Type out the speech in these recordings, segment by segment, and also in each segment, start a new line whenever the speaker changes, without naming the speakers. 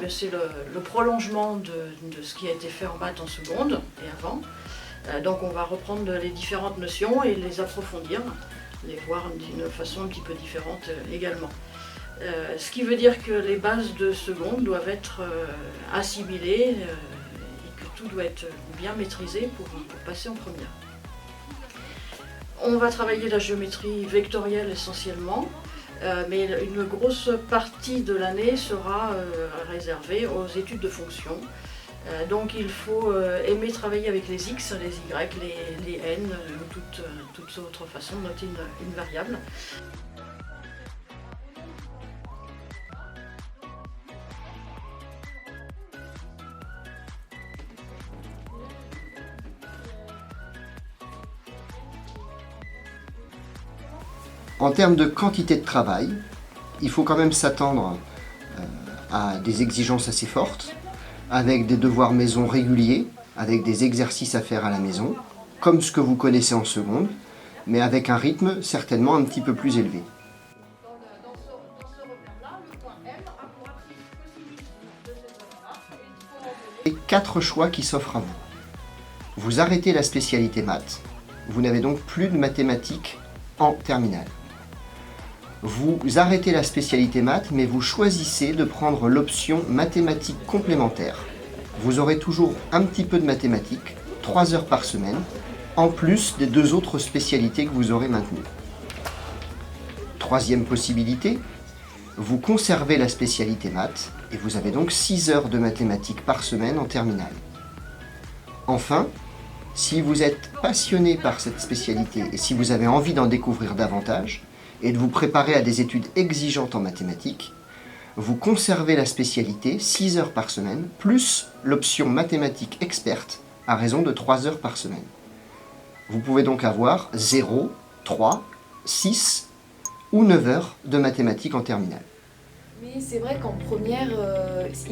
C'est le prolongement de ce qui a été fait en maths en seconde et avant. Donc on va reprendre les différentes notions et les approfondir, les voir d'une façon un petit peu différente également. Ce qui veut dire que les bases de seconde doivent être assimilées et que tout doit être bien maîtrisé pour passer en première. On va travailler la géométrie vectorielle essentiellement. Mais une grosse partie de l'année sera réservée aux études de fonctions. Donc il faut aimer travailler avec les x, les y, les n, toutes autres façons de noter une variable.
En termes de quantité de travail, il faut quand même s'attendre à des exigences assez fortes, avec des devoirs maison réguliers, avec des exercices à faire à la maison, comme ce que vous connaissez en seconde, mais avec un rythme certainement un petit peu plus élevé. Et 4 choix qui s'offrent à vous. Vous arrêtez la spécialité maths, vous n'avez donc plus de mathématiques en terminale. Vous arrêtez la spécialité maths, mais vous choisissez de prendre l'option mathématiques complémentaires. Vous aurez toujours un petit peu de mathématiques, 3 heures par semaine, en plus des 2 autres spécialités que vous aurez maintenues. Troisième possibilité, vous conservez la spécialité maths et vous avez donc 6 heures de mathématiques par semaine en terminale. Enfin, si vous êtes passionné par cette spécialité et si vous avez envie d'en découvrir davantage, et de vous préparer à des études exigeantes en mathématiques, vous conservez la spécialité 6 heures par semaine, plus l'option mathématiques experte à raison de 3 heures par semaine. Vous pouvez donc avoir 0, 3, 6 ou 9 heures de mathématiques en terminale.
Mais c'est vrai qu'en première,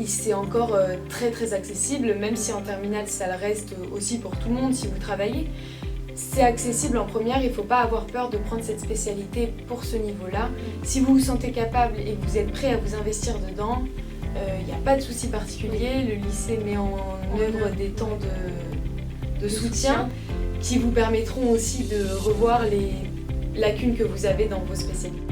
c'est encore très accessible, même si en terminale ça le reste aussi pour tout le monde si vous travaillez. C'est accessible en première, il ne faut pas avoir peur de prendre cette spécialité pour ce niveau-là. Si vous vous sentez capable et que vous êtes prêt à vous investir dedans, il n'y a pas de souci particulier. Le lycée met en œuvre des temps de soutien qui vous permettront aussi de revoir les lacunes que vous avez dans vos spécialités.